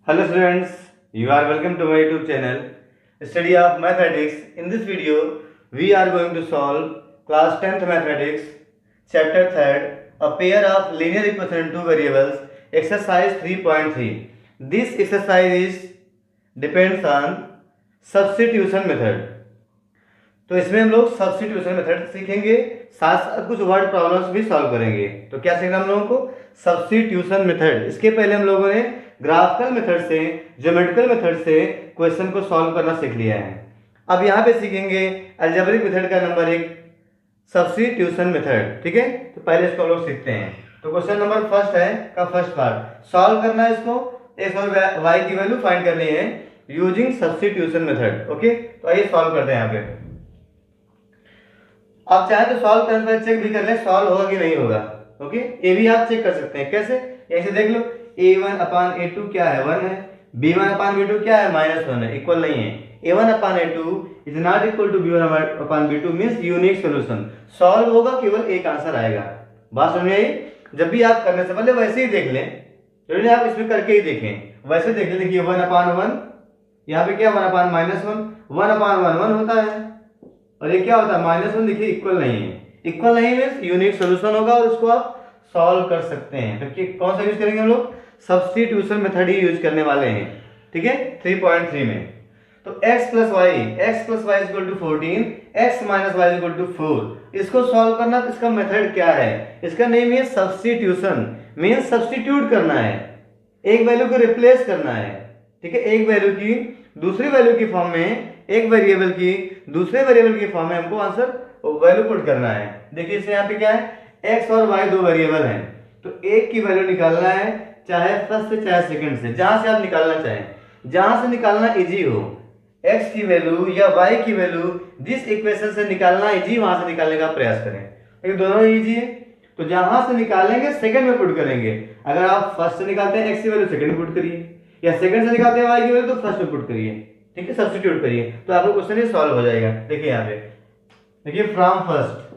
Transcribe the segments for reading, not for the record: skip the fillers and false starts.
Hello students, you are welcome to my YouTube channel Study of Mathematics. In this video, we are going to solve class 10th Mathematics, chapter 3rd, a pair of linear equation in two variables, exercise 3.3. This exercise depends on substitution method. तो इसमें हम लोग substitution method सीखेंगे, साथ साथ कुछ word problems भी solve करेंगे। तो क्या सीखना हम लोगों को? Substitution method. इसके पहले हम लोगों ने ग्राफिकल मेथड से, ज्योमेट्रिकल मेथड से क्वेश्चन को सॉल्व करना सीख लिया है। अब यहाँ पे सीखेंगे अलजेब्रिक मेथड का नंबर 1 सब्स्टिट्यूशन मेथड। ठीक है, तो पहले इसको हम लोग सीखते हैं। तो क्वेश्चन नंबर फर्स्ट है का फर्स्ट पार्ट सॉल्व करना है। इसको एक्स और वाई की वैल्यू फाइंड करनी है यूजिंग सब्स्टिट्यूशन मेथड। ओके, तो आइए सॉल्व करते हैं। यहाँ पे आप चाहे तो सॉल्व करने पर चेक भी कर ले सॉल्व होगा कि नहीं होगा। ओके, ये भी आप चेक कर सकते हैं। कैसे? ऐसे देख लो, a1 अपान a2 क्या है? 1 है। b1 अपान b2 क्या है? -1 है, इक्वल नहीं है। a1 upon a2 is not equal to b1 upon b2 means unique solution. Solve होगा, केवल एक आंसर आएगा। बात समझ में आई? जब भी आप करने से पहले वैसे ही देख लें, जरूरी आप इसमें करके ही देखें। वैसे देख लें, देखिए 1 अपान 1, यहाँ पे क्या 1 अपान -1, 1 अपान 1 1 होता है, और ये क्या होता है -1। देखिए इक्वल नहीं है, इक्वल नहीं मींस यूनिक सॉल्यूशन होगा और इसको आप सॉल्व कर सकते हैं। तो कौन सा यूज करेंगे हम लोग? सब्स्टिट्यूशन मेथड ही यूज करने वाले हैं। ठीक है, 3.3 में। तो x plus Y equal to 14, x minus Y equal to 4। इसको सॉल्व करना, तो इसका मेथड क्या है? इसका नेम है सब्स्टिट्यूशन, मींस सब्स्टिट्यूट करना है, एक वैल्यू को रिप्लेस करना है। ठीक है, एक वैल्यू की दूसरी वैल्यू की फॉर्म में, एक वेरिएबल की दूसरे वेरिएबल की फॉर्म में हमको आंसर वैल्यू पुट करना है। देखिए इससे यहाँ पे क्या है, x और y दो वेरिएबल हैं, तो एक की वैल्यू निकालना है, चाहे फर्स्ट से चाहे सेकंड से, जहां से आप निकालना चाहें, जहां से निकालना इजी हो। x की वैल्यू या y की वैल्यू जिस इक्वेशन से निकालना इजी, वहां से निकालने का प्रयास करें। लेकिन दोनों इजी है, तो जहां से निकालेंगे सेकंड में पुट करेंगे। अगर आप फर्स्ट से निकालते हैं x की वैल्यू, सेकंड में पुट करिए, या सेकंड से निकालते हैं y की वैल्यू, तो फर्स्ट में पुट करिए। ठीक है, सब्स्टिट्यूट करिए, तो आपका क्वेश्चन ये सॉल्व हो जाएगा। देखिए यहाँ पे, देखिए फ्रॉम फर्स्ट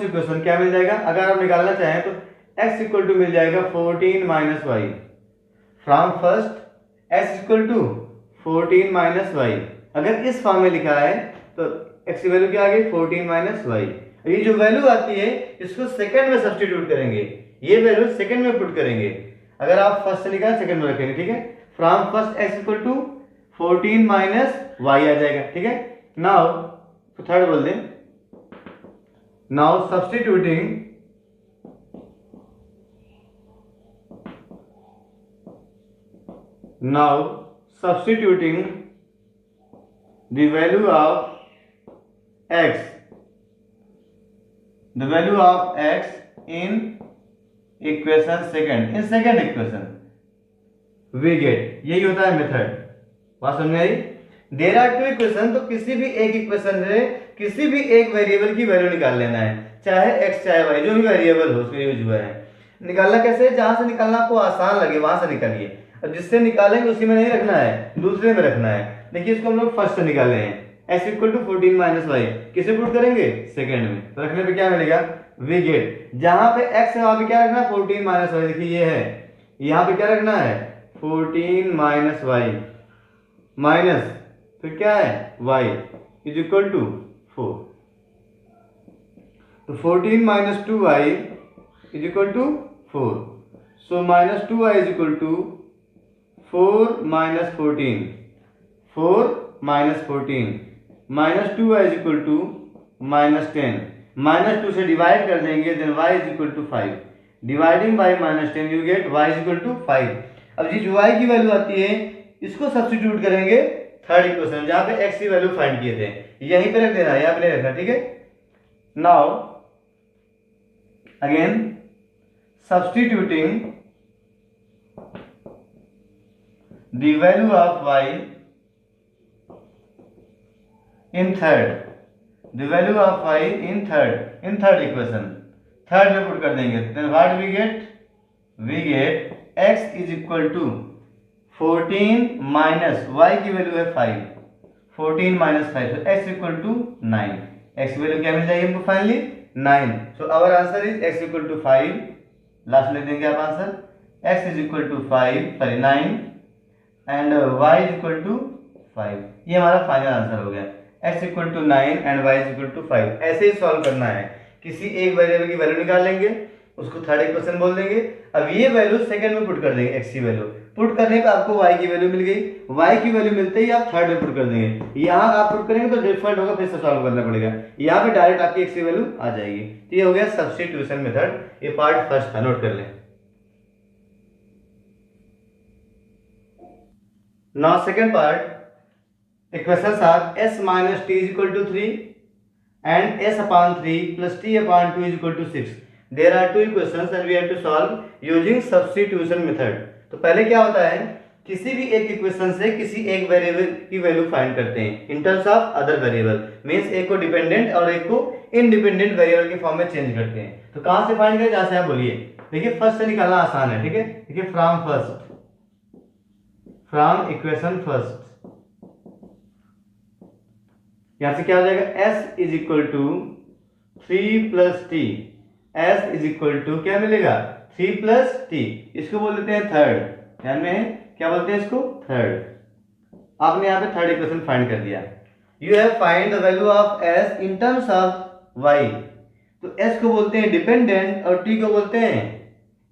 इक्वेशन क्या मिल जाएगा? अगर आप निकालना चाहें तो x इक्वल टू मिल जाएगा 14 minus Y. From first x equal to 14 minus Y. अगर इस फॉर्म में लिखा है तो x की वैल्यू क्या आ गई? 14 माइनस वाई। ये जो वैल्यू आती है इसको सेकंड में सब्स्टिट्यूट करेंगे, ये वैल्यू सेकंड में पुट करेंगे। अगर आप फर्स्ट से निकालें सेकंड में रखेंगे। ठीक है, from first x equal to 14 minus y आ जाएगा। ठीक है, नाउ तो थर्ड बोल दें, now substituting the value of x in equation second, in second equation we get, यही होता है मेथड। बात समझ में आई? देयर आर टू इक्वेशन, तो किसी भी एक इक्वेशन से किसी भी एक वेरिएबल की वैल्यू निकाल लेना है, चाहे x चाहे y, जो भी वेरिएबल हो उसमें यूज हुआ है। निकालना कैसे? जहां से निकालना आपको आसान लगे वहां से निकालिए, और जिससे निकालेंगे उसी में नहीं रखना है, दूसरे में रखना है। देखिए इसको हम लोग फर्स्ट से निकाल रहे हैं, x equal to 14 minus Y, किसे पुट करेंगे? सेकंड में। तो रखने पे क्या मिलेगा? वी गेट, जहां पे x है वहां पे क्या रखना है? 14 माइनस वाई। देखिए ये है, यहाँ पे क्या रखना है? 14 माइनस वाई, माइनस फिर क्या है? y is equal to 4। तो 14 minus 2y is equal to 4। So minus 2y is equal to 4 minus 14, 4 minus 14, minus 2y is equal to -10। -2 से डिवाइड कर देंगे, then y is equal to 5। Dividing by -10 you get y is equal to 5। अब जिस y की value आती है इसको substitute करेंगे थर्ड इक्वेशन, जहां पे x की वैल्यू फाइंड किए थे, यहीं पे रख देना, यहाँ पे नहीं रखना। ठीक है, now again substituting the value of y in third equation, third में पुट कर देंगे, then what we get x is equal to 14 minus y की वैल्यू है 5, 14 minus 5, so x equal to 9। x की वैल्यू क्या मिल जाएगी हमको finally? 9। So our answer is x equal to 5। Last लिख देंगे आप answer, x is equal to 9 and y is equal to 5। ये हमारा फाइनल आंसर हो गया, x equal to 9 and y is equal to 5। ऐसे ही सॉल्व करना है, किसी एक वेरिएबल की वैल्यू निकाल लेंगे, उसको थर्ड इक्वेशन बोल देंगे। अब ये वैल्यू सेकंड में पुट कर देंगे, x की वैल्यू पुट करने पे आपको y की वैल्यू मिल गई। y की वैल्यू मिलते ही आप थर्ड में पुट कर देंगे। यहाँ आप पुट करेंगे तो डिफरेंट होगा, फिर से सॉल्व करना पड़ेगा। यहाँ पे डायरेक्ट आपकी x की वैल्यू आ जाएगी। तो ये हो गया सब्स्टिट्यूशन मेथड, ये पार्ट फर्स्ट था, नोट कर लें। Now second part, equation 7 s minus t is equal to 3 and s upon 3 plus t upon 2 is equal to 6. There are two equations and we have to solve using substitution method. तो पहले क्या होता है, किसी भी एक equation से किसी एक वेरिएबल की वैल्यू फाइंड करते हैं in terms of other variable, means एक को डिपेंडेंट और एक को इंडिपेंडेंट वेरिएबल की फॉर्म में चेंज करते हैं। तो कहां से फाइंड करें, जहां से आप बोलिए। देखिए फर्स्ट से निकालना आसान है, ठीक है। देखिए फ्रॉम इक्वेशन फर्स्ट, यहां से क्या हो जाएगा, s is equal to 3 plus T. s is equal to क्या मिलेगा, 3 प्लस टी। इसको बोल देते हैं थर्ड, ध्यान में है, क्या बोलते हैं इसको, थर्ड। आपने यहाँ पे थर्ड इक्वेशन फाइंड कर दिया। You have find the value of s in terms of y। तो s को बोलते हैं डिपेंडेंट और t को बोलते हैं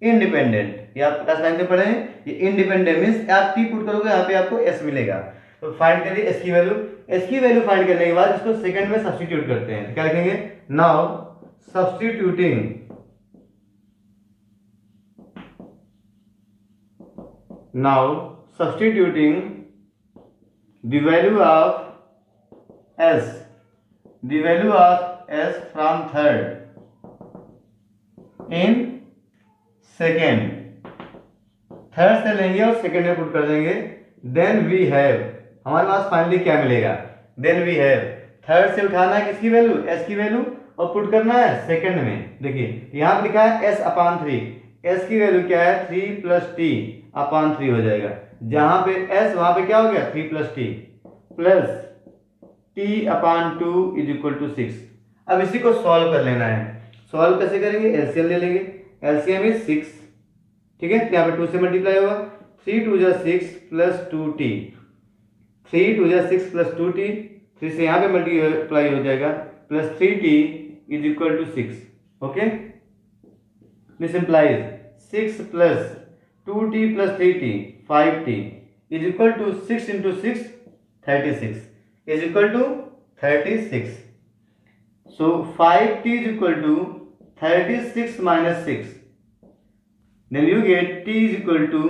इंडिपेंडेंट। ये आप क्लास 9 में पढ़े हैं। ये इंडिपेंडेंट मींस आप t पुट करोगे, यहाँ पे आपको s मिलेगा। तो फाइंड करिए s की वैल्यू। s की वैल्यू फाइंड करने के बाद इसको सेकंड में सब्स्टिट्यूट करते हैं। क्या लिखेंगे, now substituting the value of s from third in second, third से लेंगे और सेकंड में पुट कर देंगे। देन वी हैव, हमारे पास फाइनली क्या मिलेगा, देन वी हैव, थर्ड से उठाना है किसकी वैल्यू, s की वैल्यू, और पुट करना है सेकंड में। देखिए यहाँ पे लिखा है s अपान 3, s की वैल्यू क्या है, 3 प्लस टी अपान 3 हो जाएगा। जहां पे s वहां पे क्या हो गया, 3 plus T plus T upon 2 is equal to 6। अब इसी को सॉल्व कर लेना है। सॉल्व कैसे करेंगे, एलसीएम ले लेंगे। एलसीएम इज 6, ठीक है। यहाँ पे 2 से मल्टीप्लाई होगा, 3 2 जा 6 प्लस 2t, 3 2 जा 6 प्लस 2t, 3 से यहाँ पे मल्टीप्लाई हो जाएगा plus 3t is equal to 6। Okay, this implies 6 plus 2t plus 3t 5t is equal to 6 into 6 36 is equal to 36। So 5t is equal to 36 minus 6, then you get t is equal to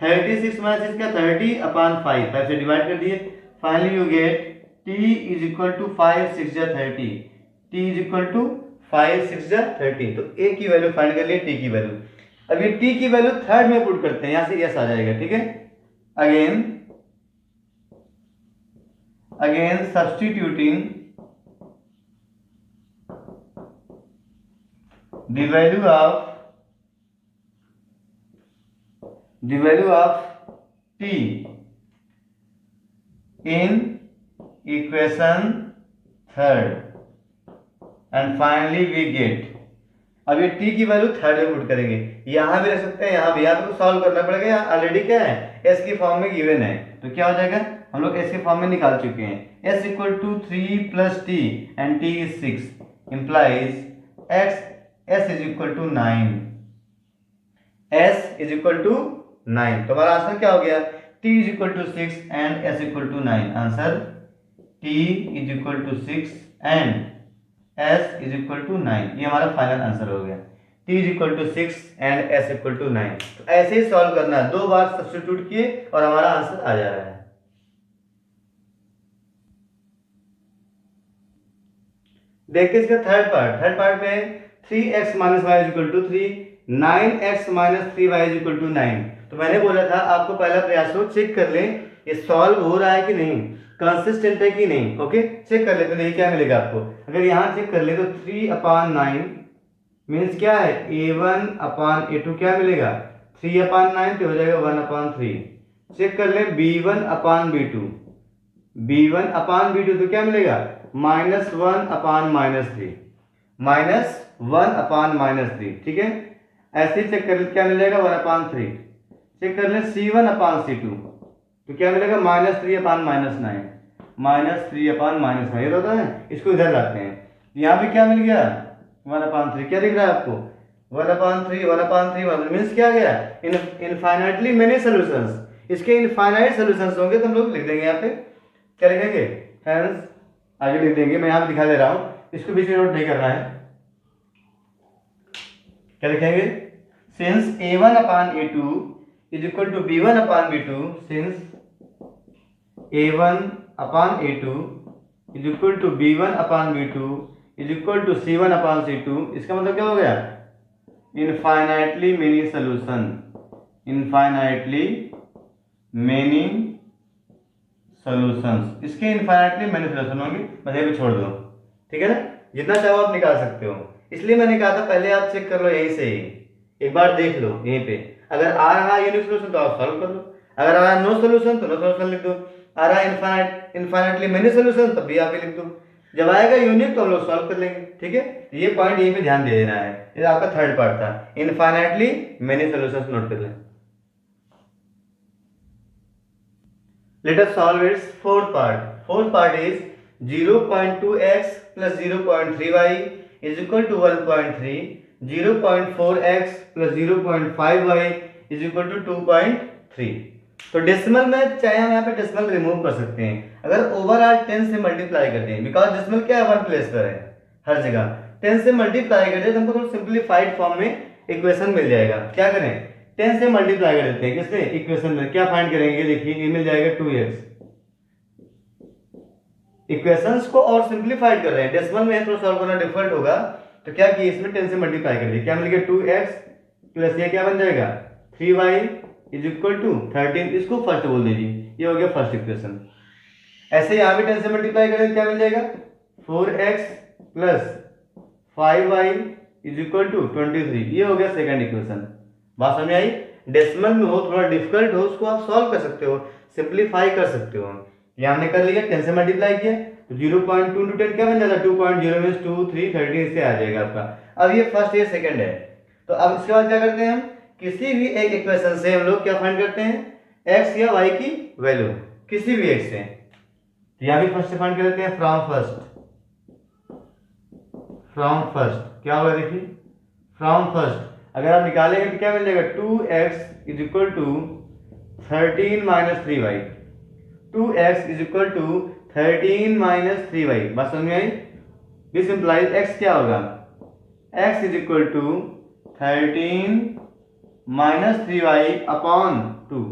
36 minus इसका 30 upon 5, 5 से divide कर दिए। Finally you get t is equal to 5 6 जा 30, t is equal to 5 6 जा 30। तो a की value find कर लिए, t की वैल्यू। अब ये t की वैल्यू थर्ड में पुट करते हैं, यहां से s आ जाएगा, ठीक है। Again substituting the value of t in equation third and finally we get, अब ये t की वैल्यू थर्ड में पुट करेंगे। यहां भी रख सकते हैं, यहां भी, यहाँ पे सॉल्व करना पड़ेगा। यहाँ ऑलरेडी क्या है, s की फॉर्म में गिवन है, तो क्या हो जाएगा, हम लोग s के फॉर्म में निकाल चुके हैं। s equal to 3 plus t and t is 6 implies s is equal to 9, s is equal to 9। तो हमारा आंसर क्या हो गया, t is equal to 6 and s equal to 9। Answer t is equal to 6 and s is equal to 9। ये हमारा final answer हो गया, t is equal to 6 and s equal to 9। तो ऐसे ही सॉल्व करना है, 2 बार सब्स्टिट्यूट किए और हमारा आंसर आ जा रहा है। देखिए इसका थर्ड पार्ट में 3x minus Y is equal to 3, 9x minus 3y is equal to 9। तो मैंने बोला था आपको पहला प्रयास हो, चेक कर लें ये सॉल्व हो रहा है कि नहीं, कंसिस्टेंट है कि नहीं। ओके, चेक कर लेते हैं, क्या मिलेगा आपको। अगर यहाँ चेक कर ले तो 3 अपान 9 मीन्स क्या है, a1 अपान a2 क्या मिलेगा, 3 अपान 9 तो हो जाएगा 1 अपान 3। चेक कर लें b1 upon b2, b1 upon b2 तो क्या मिलेगा, -1 अपान -3, -1 अपान -3, ठीक है। ऐसे ही चेक कर क्या मिल जाएगा 1/3। चेक कर ले C1/C2 तो क्या मिलेगा -3/-9 -3/-9 ये होता है। इसको इधर लाते हैं, यहाँ पे क्या मिल गया 1/3। क्या दिख रहा है आपको 1/3 1/3 मीन्स क्या गया इनफाइनाइटली मेनी सॉल्यूशंस। इसके इनफाइनाइट सॉल्यूशंस होंगे तो हम लोग लिख देंगे यहाँ पे क्या लिखेंगे हेंस आगे लिख देंगे। मैं यहाँ दिखा दे रहा हूँ, इसको बीच में नोट नहीं करना है। क्या लिखेंगे since A1/A2 is equal to B1/B2 since A1/A2 is equal to B1/B2 is equal to C1/C2। इसका मतलब क्या हो गया infinitely many solution, infinitely many solutions. इसके इनफाइनाइटली मेनी सॉल्यूशन होंगे, बस ये भी छोड़ दो, ठीक है ना। जितना चाहो आप निकाल सकते हो, इसलिए मैंने कहा था पहले आप चेक कर लो यहीं से ही, एक बार देख लो यहीं पे। अगर आ रहा है यूनिक सॉल्यूशन तो आप सॉल्व कर लो, अगर आ रहा है नो सॉल्यूशन तो नो सॉल्यूशन लिख दो, आ रहा है इनफाइनाइटली मेनी सॉल्यूशन तब भी आप लिख दो। जब आएगा यूनिक तो हम लोग सॉल्व कर लेंगे, ठीक है। ये पॉइंट यहीं पे ध्यान दे देना है, ये आपका थर्ड पार्ट था इनफाइनाइटली मेनी सॉल्यूशंस नोट कर लें। Let us solve its fourth part. Fourth part is 0.2x plus 0.3y is equal to 1.3. 0.4x plus 0.5y is equal to 2.3. तो डेसिमल में चाहे हम यहाँ पे डेसिमल रिमूव कर सकते हैं, अगर ओवरऑल 10 से मल्टीप्लाई कर दें, बिकॉज डेसिमल क्या है 1 प्लेस पर है हर जगह। 10 से मल्टीप्लाई कर दें तो हमको थोड़ा सिंप्लीफाइड फॉर्म में इक्वेशन मिल जाएगा। क्या करें 10 से मल्टीप्लाई कर देते हैं, किससे इक्वेशन में क्या फाइंड करेंगे, देखिए ये मिल जाएगा 2x। इक्वेशंस को और सिंप्लीफाइड कर रहे हैं, डेसिमल में थोड़ा सॉल्व करना डिफिकल्ट होगा, तो क्या किया इसमें 10 से मल्टीप्लाई कर दिया, क्या मिल गया 2x प्लस ये क्या बन जाएगा 3y इज इक्वल टू 13। इसको फर्स्ट बोल दीजिए, ये हो गया फर्स्ट इक्वेशन। ऐसे यहाँ भी 10 से मल्टीप्लाई करें क्या मिल जाएगा 4x plus 5y is equal to 23, ये हो गया सेकंड इक्वेशन। बात समझ आई। डेसिमल में हो थोड़ा डिफिकल्ट हो उसको आप सॉल्व कर सकते हो, सिंप्लीफाई कर सकते हो। ये हमने कर लिया 10 से मल्टीप्लाई किया तो 0.2 into 10 क्या बन जाता है 2.0 मींस 2 3 13 इससे आ जाएगा आपका। अब ये फर्स्ट ये सेकंड है, तो अब इसके बाद क्या करते हैं हम किसी भी एक इक्वेशन से हम लोग क्या फाइंड करते हैं x या y की वैल्यू किसी भी एक से। तो यहाँ भी फर्स्ट से फाइंड कर लेते हैं फ्रॉम फर्स्ट क्या होगा देखिए फ्रॉम फर्स्ट अगर आप निकालेंगे तो क्या मिल जाएगा 2x is equal to 13 minus 3y। 2x is equal to 13 minus 3y। बात समझ में आई। दिस इंप्लाइज x क्या होगा x is equal to 13 minus 3y upon 2।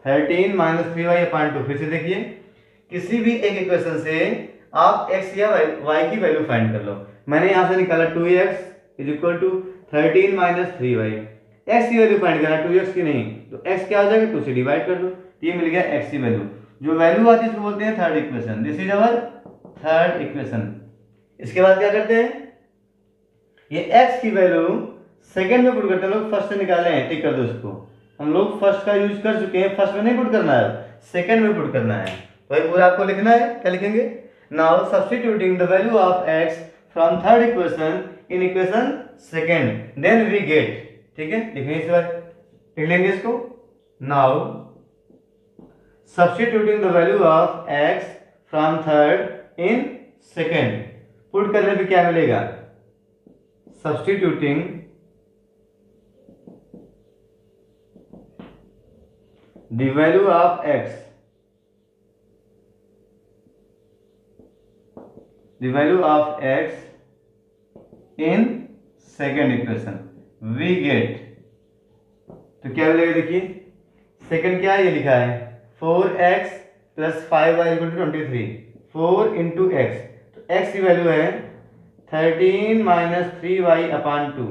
13 minus 3y upon 2। फिर से देखिए किसी भी एक इक्वेशन से आप x या y की वैल्यू फाइंड कर लो। मैंने यहां से निकाला 2x is equal to 13 minus 3y। x की वैल्यू फाइंड करना 2x की नहीं, तो x क्या हो जाएगा 2 से डिवाइड कर दो, ये मिल गया x की वैल्यू। जो वैल्यू आती है इसको बोलते हैं third equation. This is our third equation. इसके बाद क्या करते हैं ये x की वैल्यू सेकंड में पुट करते हैं। लोग फर्स्ट से निकाले हैं, टिक कर दो इसको। हम लोग फर्स्ट का यूज कर चुके हैं, फर्स्ट में नहीं पुट करना है, सेकंड में पुट करना है। तो ये पूरा आपको लिखना है। क्या लिखेंगे now substituting the value of x from third equation in equation second then we get. ठीक है लिखेंगे इस बार लिख लेंगे इसको। Now substituting the value of x from third in second put करने पे क्या मिलेगा substituting the value of x, the value of x in second equation we get। तो क्या मिलेगा देखिए सेकंड क्या है ये लिखा है 4x plus 5y equal to 23। 4 into x, तो x की वैल्यू है 13 माइनस 3y अपॉन 2।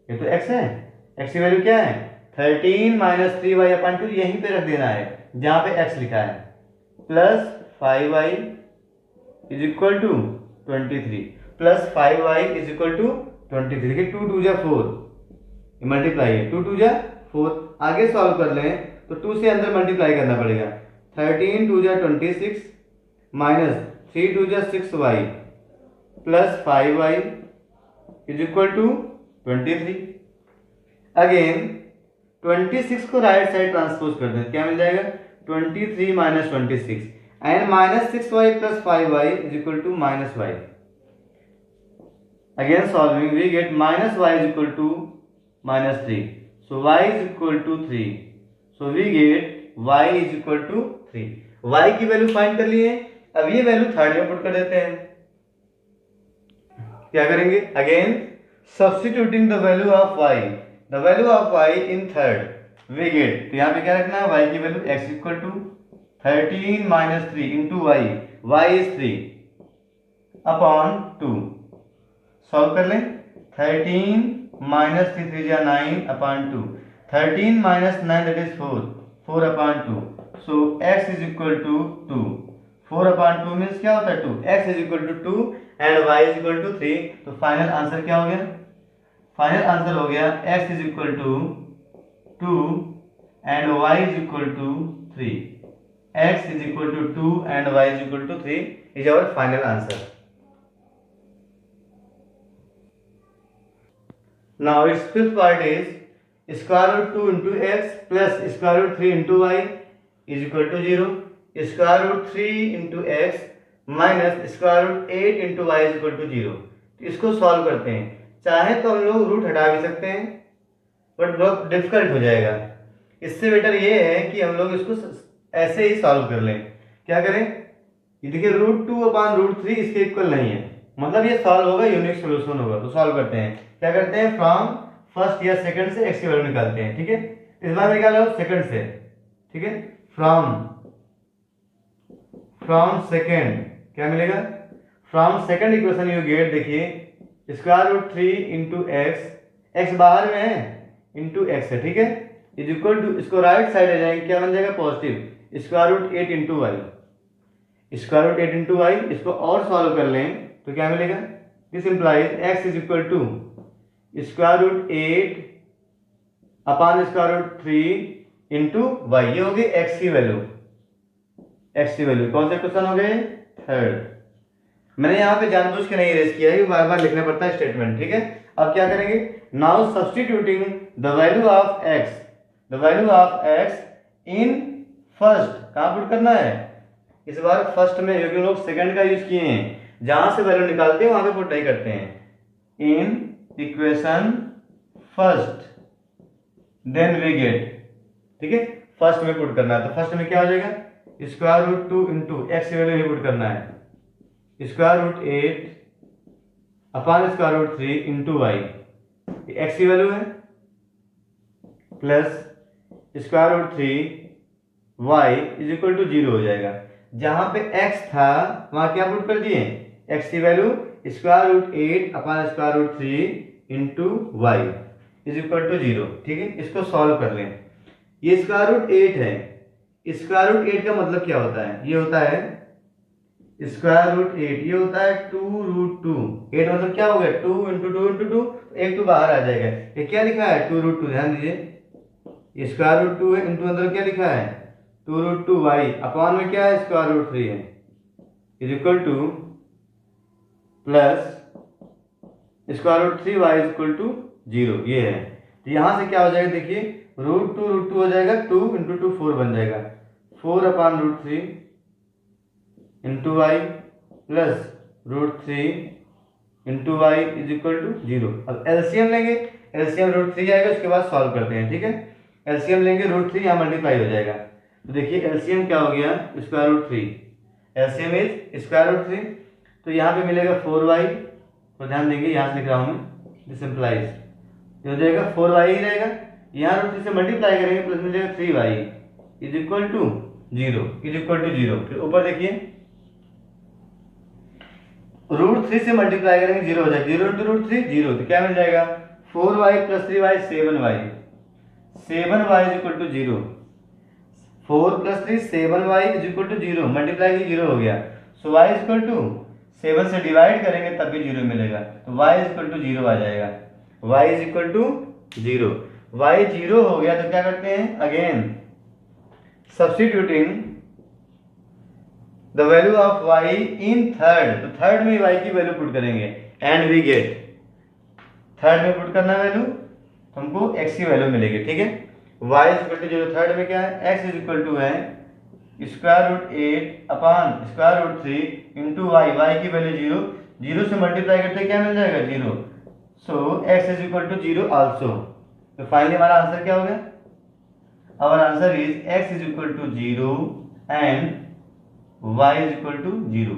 ये तो x है, x की वैल्यू क्या है 13 माइनस 3y अपॉन 2, यहीं पे रख देना है जहां पे x लिखा है, plus 5y is equal to 23 plus 5y is equal to 23। देखिए 2 2 जा 4 मल्टीप्लाई है 2 2 जा 4। आगे सॉल्व कर लें तो 2 से अंदर मल्टीप्लाई करना पड़ेगा। 13 2 जा 26 माइनस 3 2 जा 6y plus 5y is equal to 23। Again 26 को राइट साइड ट्रांसपोज कर दें, क्या मिल जाएगा 23 minus 26 and minus 6y plus 5y is equal to minus y. Again solving we get minus y is equal to minus 3. So y is equal to 3. So we get y is equal to 3. y की value find कर लिए. अब ये value third में put कर देते हैं. क्या करेंगे? Again substituting the value of y, the value of y in third we get. तो यहाँ पे क्या रखना है? y की value x equal to 13 minus 3 into y. y is 3 upon 2. Solve कर लें. 13 माइनस 3 जा 9 upon 2. 13 minus 9 that is 4 upon 2. So x is equal to 2. 4 upon 2 means क्या होता है 2. x is equal to 2 and y is equal to 3. तो final answer क्या हो गया? फाइनल आंसर हो गया x is equal to 2 and y is equal to 3. x is equal to 2 and y is equal to 3 is our final answer. Now its fifth part is square root 2 into x plus square root 3 into y is equal to 0. Square root 3 into x minus square root 8 into y is equal to 0. तो इसको solve करते हैं. चाहे तो हम लोग root हटा भी सकते हैं बट बहुत डिफिकल्ट हो जाएगा. इससे बेटर ये है कि हम लोग इसको ऐसे ही सॉल्व कर लें. क्या करें? ये देखिए रूट 2 अपॉन रूट 3 इसके इक्वल नहीं है, मतलब ये सॉल्व होगा, यूनिक सॉल्यूशन होगा. तो सॉल्व करते हैं. क्या करते हैं? फ्रॉम फर्स्ट या सेकंड से x की वैल्यू निकालते हैं. ठीक है, इस बार निकालो सेकंड से. ठीक है, फ्रॉम सेकंड क्या मिलेगा? From second equation you get, देखिए स्क्वायर रूट 3 इंटू एक्स बाहर में है इंटू एक्स है. ठीक है, इज इक्वल टू, इसको राइट साइड ले जाएंगे, क्या बन जाएगा? Positive square root 8 into y. Square root 8 into y, इसको और सॉल्व कर लें तो क्या मिलेगा? This implies x is equal to square root 8 upon square root 3 into y. ये हो गई एक्स की वैल्यू. एक्स की वैल्यू कौन से क्वेश्चन हो गए? थर्ड. मैंने यहाँ पे जानबूझ के नहीं रेस किया है, बार बार लिखना पड़ता है स्टेटमेंट. ठीक है, अब क्या करेंगे? Now substituting the value of x, the value of x in first. कहाँ पुट करना है? इस बार फर्स्ट में, क्योंकि लोग सेकंड का यूज किए हैं, जहां से वैल्यू निकालते हैं वहां पे पुट नहीं करते हैं. In equation first then we get. ठीक है, फर्स्ट में पुट करना है. तो फर्स्ट में क्या हो जाएगा? स्क्वायर रूट 2 इंटू एक्स की वैल्यू ही पुट करना है. Square root 8 upon square root 3 into y, x की वैल्यू है, plus square root 3 y is equal to 0 हो जाएगा. जहां पे x था वहां क्या पुट कर दिए? x की value square root 8 upon square root 3 into y is equal to 0. ठीक है, इसको सॉल्व कर लें. ये स्क्वायर रूट 8 है. स्क्वायर रूट 8 का मतलब क्या होता है? ये होता है स्क्वायर रूट 8, ये होता है 2 रूट 2. 8 मतलब क्या हो गया? 2 इंटू 2 इंटू 2, एक 2 बाहर आ जाएगा. ये क्या लिखा है? 2 रूट 2. ध्यान दीजिए, स्क्वायर रूट 2 है, इंटू अंदर क्या लिखा है? 2 रूट 2 वाई, अपॉन में क्या है? स्क्वायर रूट 3 है, is equal to plus square root 3 y is equal to 0. ये है. तो यहाँ से क्या हो जाएगा? देखिए रूट 2 हो जाएगा, 2 इंटू 2 4 बन जाएगा. 4 upon root 3 into y plus root 3 into y is equal to 0. अब एलसीएम लेंगे, एलसीएम रूट 3 आएगा, उसके बाद सॉल्व करते हैं. ठीक है, एलसीएम लेंगे, रूट 3 यहाँ मल्टीप्लाई हो जाएगा. तो देखिए एलसीएम क्या हो गया? Square root 3. LCM is square root 3. तो यहाँ पे मिलेगा 4y. तो ध्यान देंगे, यहाँ से लिख रहा हूँ मैं, दिस इंप्लाइज हो जाएगा 4y ही रहेगा. यहाँ रूट 3 से मल्टीप्लाई करेंगे, प्लस मिल जाएगा 3y is equal to 0, is equal to 0. फिर ऊपर देखिए रूट 3 से मल्टीप्लाई करेंगे 0 हो जाएगा. 0 इंटू रूट 3 0. तो क्या मिल जाएगा? 4y plus 3y 7y. 7y is equal to 0. 4 plus 3 7y is equal to 0. Multiply की 0 हो गया. So y is equal to 7 से डिवाइड करेंगे तब भी 0 मिलेगा. तो y इज इक्वल टू 0 आ जाएगा. y is equal to 0. y 0 हो गया तो क्या करते हैं? Again substituting the value of y in third. तो थर्ड में y की वैल्यू पुट करेंगे एंड वी गेट, थर्ड में पुट करना वैल्यू तो हमको x की वैल्यू मिलेगी, ठीक है। y is equal to 0, third में क्या है, x इज इक्वल टू है square root 8 upon square root 3 into y, y की वैल्यू 0, 0 से मल्टीप्लाई करते क्या मिल जाएगा 0, so x is equal to 0 also. तो फाइनली हमारा आंसर क्या हो गया, our answer is x is equal to 0 and y is equal to 0.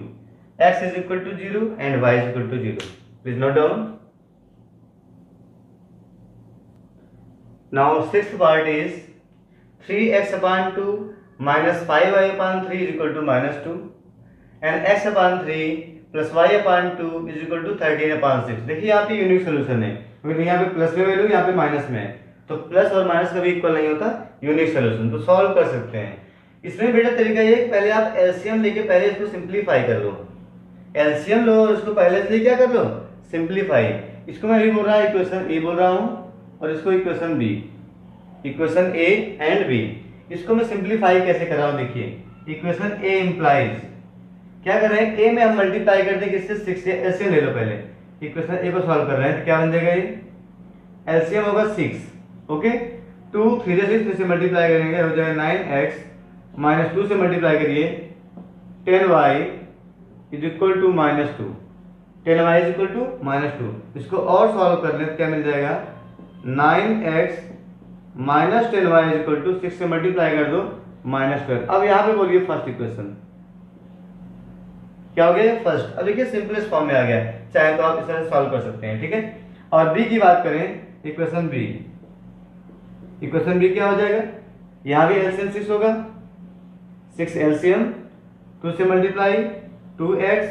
x is equal to 0 and y is equal to 0. Please note down. Now sixth part is 3x upon 2 minus 5y upon 3 is equal to minus 2 and x upon 3 plus y upon 2 is equal to 13 upon 6. देखिए यहाँ पे unique solution है, क्योंकि यहाँ पे plus में value यहाँ पे माइनस में है, तो प्लस और माइनस कभी इक्वल नहीं होता, यूनिक सोल्यूशन। तो सॉल्व कर सकते हैं इसमें। बेटा तरीका ये, पहले आप एलसीएम लेके पहले इसको सिंपलीफाई कर लो, एलसीएम लो और इसको पहले से क्या कर लो, सिंपलीफाई। इसको मैं भी बोल रहा हूँ इक्वेशन ए बोल रहा हूँ और इसको equation B, equation A and B. इसको मैं सिंपलीफाई कैसे कर रहा हूँ, देखिए इक्वेशन ए इम्प्लाइज क्या कर रहे हैं, ए में हम मल्टीप्लाई करते हैं किससे, 6 से। एलसीएम ले लो पहले, इक्वेशन ए को सॉल्व कर रहे हैं तो क्या बन जाएगा, ये एलसीएम होगा 6, ओके। 2 3 से 6 से मल्टीप्लाई करेंगे हो जाएगा 9x माइनस 2 से मल्टीप्लाई करिए 10y is equal to minus 2, 10y is equal to minus 2। इसको और सॉल्व कर लें तो क्या मिल जाएगा, 9x minus 10y is equal to 6 से मल्टीप्लाई कर दो माइनस 12। अब यहाँ पे बोलिए फर्स्ट इक्वेशन क्या हो गया, फर्स्ट। अब देखिए सिंपलेस्ट फॉर्म में आ गया, चाहे तो आप इस तरह सॉल्व कर सकते हैं, ठीक है। और बी की बात करें, इक्वेशन बी, इक्वेशन बी क्या हो जाएगा, यहाँ भी एलसीएम 6 होगा, 6 एलसीएम 2 से मल्टीप्लाई 2x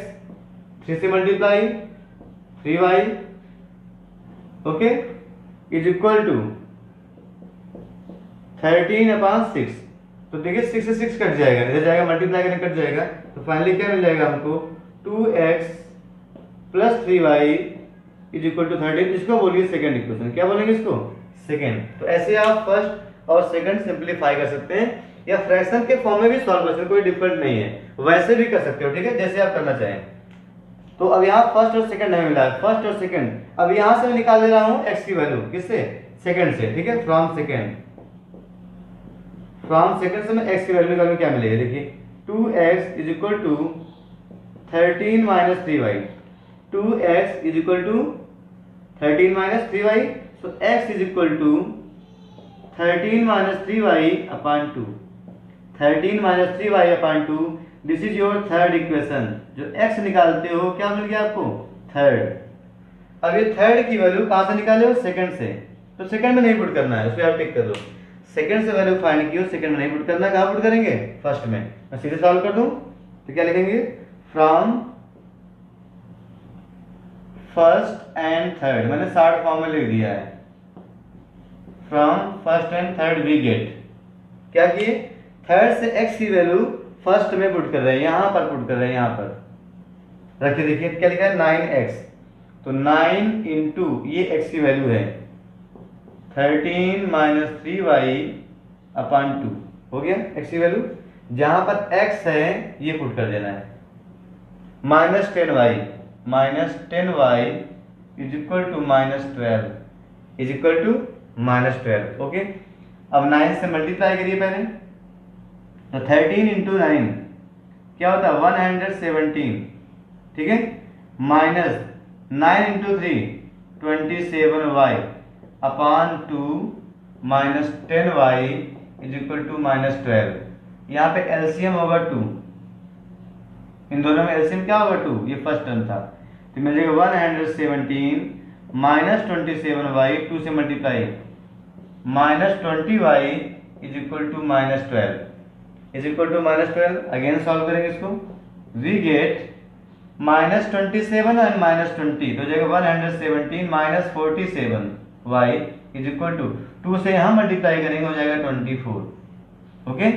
3 से multiply 3y, okay, is equal to 13 upon 6। तो देखिए 6 से 6 कट जाएगा, इधर जाएगा मल्टीप्लाई करने कट जाएगा, तो फाइनली क्या मिल जाएगा हमको, 2x plus 3y is equal to 13। इसको बोलिए सेकंड इक्वेशन, क्या बोलेंगे इसको, सेकंड। तो ऐसे आप फर्स्ट और सेकंड सिंपलीफाई कर सकते हैं, या फ्रैक्शन के फॉर्म में भी सॉल्व कर सकते हैं, कोई डिफरेंट नहीं है, वैसे भी कर सकते हो, ठीक है, जैसे आप करना चाहें। तो अब यहाँ फर्स्ट और सेकंड नहीं मिला है, फर्स्ट और सेकंड। अब यहाँ से मैं निकाल दे रहा हूँ x की वैल्यू, किससे, सेकंड से, ठीक है, फ्रॉम सेकंड, फ्रॉम सेकंड से मैं x की वैल्यू निकालूं, क्या मिलेगा, देखिए 2x is equal to 13 minus 3y, 2x is equal to 13 minus 3y, so x is equal to 13 minus 3y upon 2, 13 minus 3y upon 2, this is your third equation. जो x निकालते हो क्या मिल गया आपको, थर्ड। अब ये थर्ड की वैल्यू कहाँ से निकाले हो, सेकंड से, तो सेकंड में नहीं पुट करना है, उसको आप टिक कर दो। सेकंड से वैल्यू फाइंड की हो, सेकंड में नहीं पुट करना, कहाँ पुट करेंगे, फर्स्ट में। मैं सीधे सॉल्व कर दूं तो क्या लिखेंगे, फ्रॉम फर्स्ट एंड थर्ड, मैंने शॉर्ट फॉर्म में लिख दिया है, from first and third we get, क्या किए, थर्ड से x की वैल्यू फर्स्ट में पुट कर रहे हैं, यहां पर पुट कर रहे हैं, यहां पर रखिए। देखिए क्या लिखा है, 9x, तो 9 इंटू ये x की वैल्यू है 13 माइनस 3y अपॉन 2, हो गया x की वैल्यू। जहां पर x है ये पुट कर देना है, minus 10y, minus 10y is equal to minus 12, is equal to minus 12, okay. अब 9 से मल्टीप्लाई करिए पहले, तो 13 इंटू 9 क्या होता है, 117, ठीक है, minus 9 into 3 27y upon 2 minus 10y is equal to minus 12। यहाँ पे एलसीएम होगा 2, इन दोनों में एलसीएम क्या होगा 2, ये फर्स्ट टर्म था, तो मिल जाएगा 117 माइनस 27y 2 से multiply minus 20y is equal to minus 12, is equal to minus 12। Again solve करेंगे इसको, we get minus 27 and minus 20, तो जाएगा 117 minus 47y is equal to 2 से यहाँ मल्टीप्लाई करेंगे हो जाएगा 24, ओके।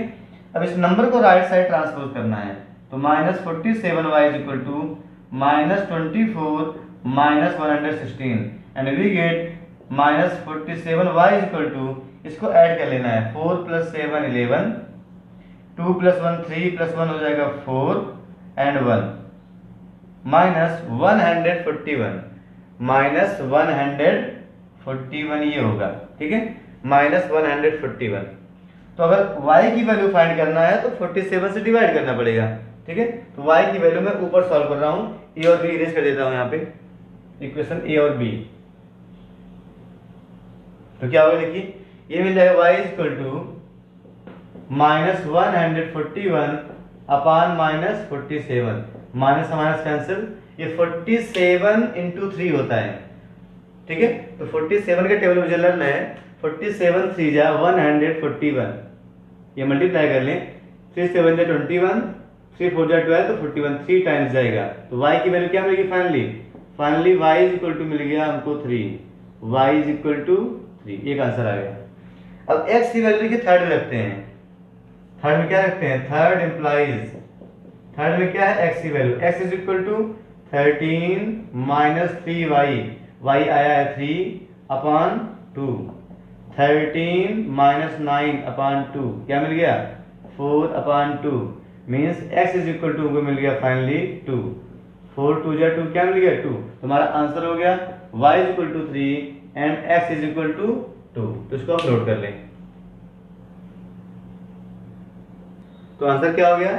अब इस नंबर को राइट साइड ट्रांसपोज करना है, तो minus 47y is equal to minus 24 minus 116 and we get minus 47y is equal to, इसको ऐड कर लेना है, 4 प्लस 7 11, 2 प्लस 1 3 प्लस 1 हो जाएगा 4 एंड 1 माइनस 141, माइनस 41 ये होगा, ठीक है, -141। तो अगर y की वैल्यू फाइंड करना है तो 47 से डिवाइड करना पड़ेगा, ठीक है। तो y की वैल्यू मैं ऊपर सॉल्व कर रहा हूँ, a और b इरेज कर देता हूँ यहाँ पे, इक्वेशन a और b। तो क्या होगा देखिए, ये मिल जाएगा y equal to -141 upon -47, minus minus cancel, ये 47 इंटू 3 होता है, ठीक है। तो 47 के टेबल में जो लर्न है 47 3 जा 141, ये मल्टीप्लाई कर लें, 3 7 जा 21, 3 4 जा 12, तो 41 3 टाइम्स जाएगा। तो y की वैल्यू क्या मिलेगी finally y is equal to मिल गया हमको 3, y इज इक्वल टू 3, एक आंसर आ गया। अब x की वैल्यू के थर्ड में रखते हैं, थर्ड में क्या रखते हैं, थर्ड इम्प्लाइज, थर्ड में क्या है x की value, x is equal to 13 minus 3y, y आया है 3 अपान 2, 13 माइनस 9 अपान 2 क्या मिल गया 4 upon 2, means x is equal to मिल गया फाइनली 2, 4 2 जा 2 क्या मिल गया 2। तो हमारा आंसर हो गया y is equal to 3 and x is equal to 2। तो इसको आप नोट कर लें। तो आंसर क्या हो गया,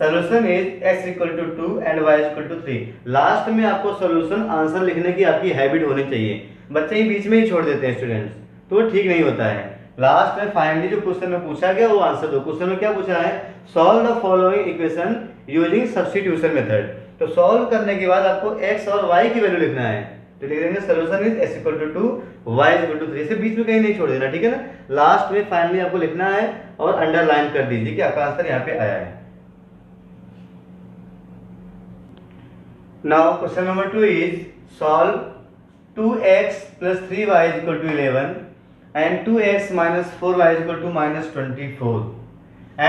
solution is x equal to 2 and y equal to 3। Last में आपको सोल्यूशन आंसर लिखने की आपकी हैबिट होनी चाहिए, बच्चे ही बीच में ही छोड़ देते हैं स्टूडेंट्स, तो वो ठीक नहीं होता है। लास्ट में फाइनली जो क्वेश्चन में पूछा गया वो आंसर दो। क्वेश्चन में क्या पूछा है, solve the following equation using substitution method. तो सॉल्व करने के बाद आपको x और y की वैल्यू लिखना है, तो लिख देंगे solution is x equal to 2 y equal to 3, इसे बीच में कहीं नहीं छोड़ देना, ठीक है ना। लास्ट में फाइनली आपको लिखना है और अंडरलाइन कर दीजिए कि आपका आंसर यहाँ पे आया है। Now question number 2 is solve 2x plus 3y is equal to 11 and 2x minus 4y is equal to minus 24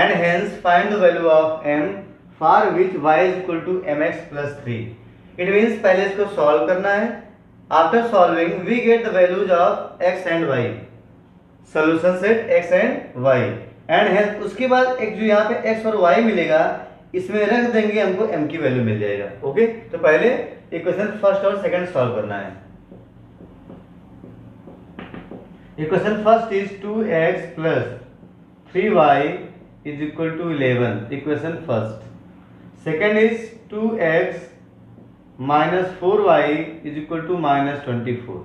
and hence find the value of m for which y is equal to mx plus 3। It means पहले इसको solve करना है, after solving we get the values of x and y, solution set x and y and hence उसके बाद एक जो यहाँ पे x और y मिलेगा इसमें रख देंगे, हमको m की वैल्यू मिल जाएगा। ओके, तो पहले इक्वेशन फर्स्ट और सेकंड सॉल्व करना है। Equation first is 2x plus 3y is equal to 11, equation first. Second is 2x minus 4y is equal to minus 24।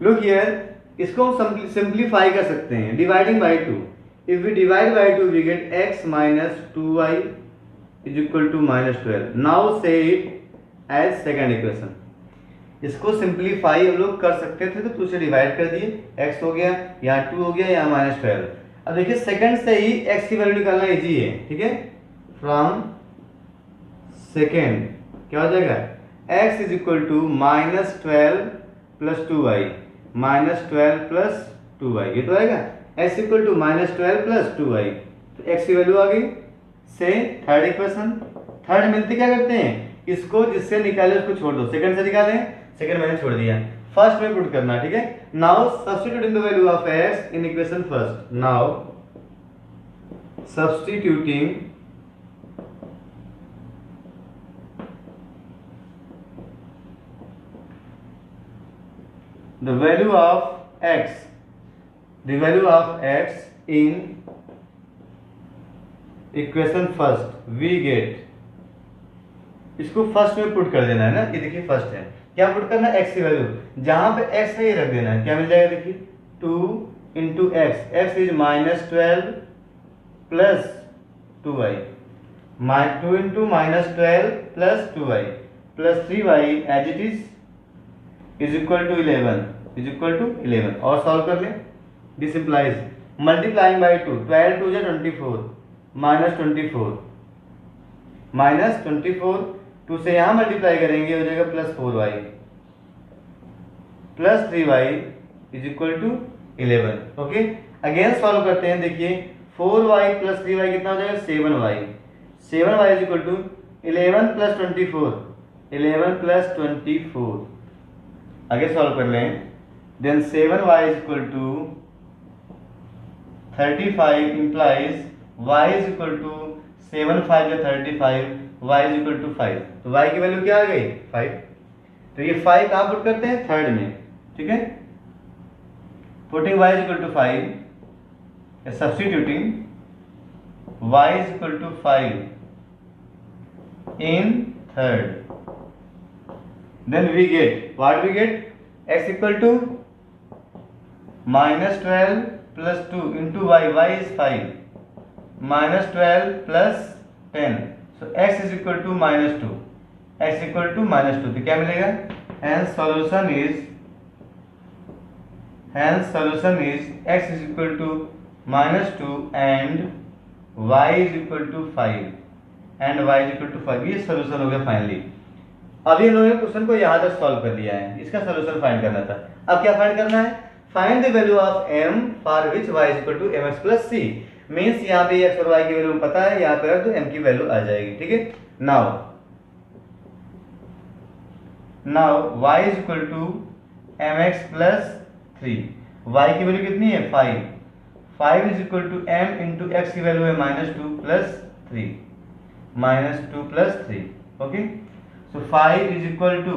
Look here, इसको हम सिंप्लीफाई कर सकते हैं dividing by 2। If we divide by 2 we get x minus 2y is equal to minus 12। now say it as second equation। इसको simplify हम लोग कर सकते थे तो 2 से डिवाइड कर दिए, x हो गया, यहाँ 2 हो गया, यहाँ माइनस 12। अब देखिए सेकंड से ही x की वैल्यू निकालना इजी है, ठीक है। फ्रॉम सेकंड क्या हो जाएगा, x is equal to minus 12 plus 2y, minus 12 plus 2y, ये तो आएगा x equal to minus 12 plus 2y। तो x की वैल्यू आ गई। से थर्ड इक्वेशन, थर्ड मिलते क्या करते हैं, इसको जिससे निकाले उसको छोड़ दो, सेकंड से निकालें, सेकंड मैंने छोड़ दिया, फर्स्ट में पुट करना, ठीक है। Now substituting the value of x in equation first. Now substituting the value of x, the value of x in equation first we get, इसको फर्स्ट में पुट कर देना है ना, ये देखिए फर्स्ट है, क्या पुट करना है, x की वैल्यू, जहां पे x है ये रख देना है, क्या मिल जाएगा देखिए 2 into x, x is minus 12 plus 2y, 2 into minus 12 plus 2y plus 3y as it is equal to 11, is equal to 11। और सॉल्व कर लें, दिस इंप्लाइज मल्टीप्लाइंग बाई 2, 12 2 जा 24 माइनस 24, माइनस 24 2 से यहाँ मल्टीप्लाई करेंगे हो जाएगा plus 4y plus 3y is equal to 11। Okay, again solve करते हैं। देखिए 4y प्लस 3y कितना हो जाएगा 7y, 7y is equal to 11 plus 24, 11 plus 24। आगे सॉल्व कर लें, then 7y is equal to 35 implies y is equal to 7 5 या 35, y is equal to 5। तो y की वैल्यू क्या आ गई 5। तो ये 5 कहाँ पुट करते हैं, थर्ड में, ठीक है। Putting y is equal to 5, substituting y is equal to 5 in third, then we get what we get, x equal to minus 12 plus 2 into y is 5, minus 12 plus 10, so x is equal to minus 2, x equal to minus 2, तो क्या मिलेगा, hence solution is x is equal to minus 2 and y is equal to 5 and y is equal to 5, ये solution हो गया finally. अभी हम लोगों ने क्वेश्चन को यहाँ तक सॉल्व कर दिया है, इसका सोल्यूशन फाइंड करना था। अब क्या फाइंड करना है, find the value of m for which y is equal to mx plus c, means यहाँ पे x और y की वैल्यू पता है, यहाँ पे तो m की वैल्यू आ जाएगी, ठीक है। Now y is equal to mx plus 3, y की वैल्यू कितनी है 5 is equal to m into x की वैल्यू है -2 plus 3, okay. So 5 is equal to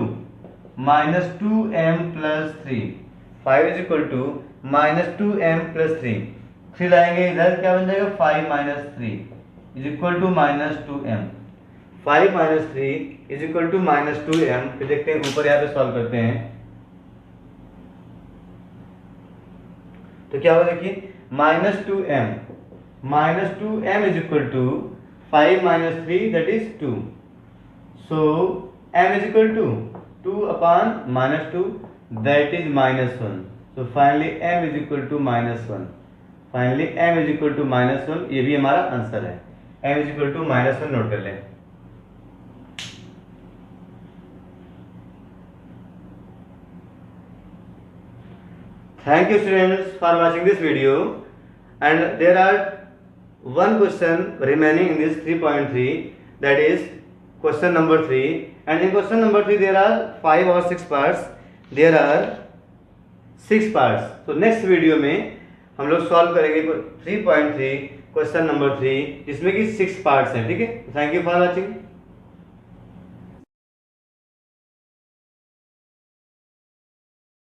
-2m plus 3, 5 is equal to -2m plus 3, 3 लाएंगे इधर, क्या बन जाएगा 5 minus 3 is equal to -2m, 5 minus 3 is equal to -2m। फिर देखते हैं ऊपर यहाँ पे सॉल्व करते हैं, तो क्या होगा देखिए, -2m is equal to 5 minus 3 that is 2, so m is equal to 2 upon -2 that is -1, so finally m is equal to -1, finally m is equal to -1, ये भी हमारा आंसर है, m is equal to -1 note कर लें। Thank you students for watching this video, and there are one question remaining in this 3.3, that is question number 3, and in question number 3 there are 5 or 6 parts, there are 6 parts, so next video में हम लोग solve करेंगे 3.3 question number 3, जिसमें कि 6 parts हैं, ठीक है। Thank you for watching.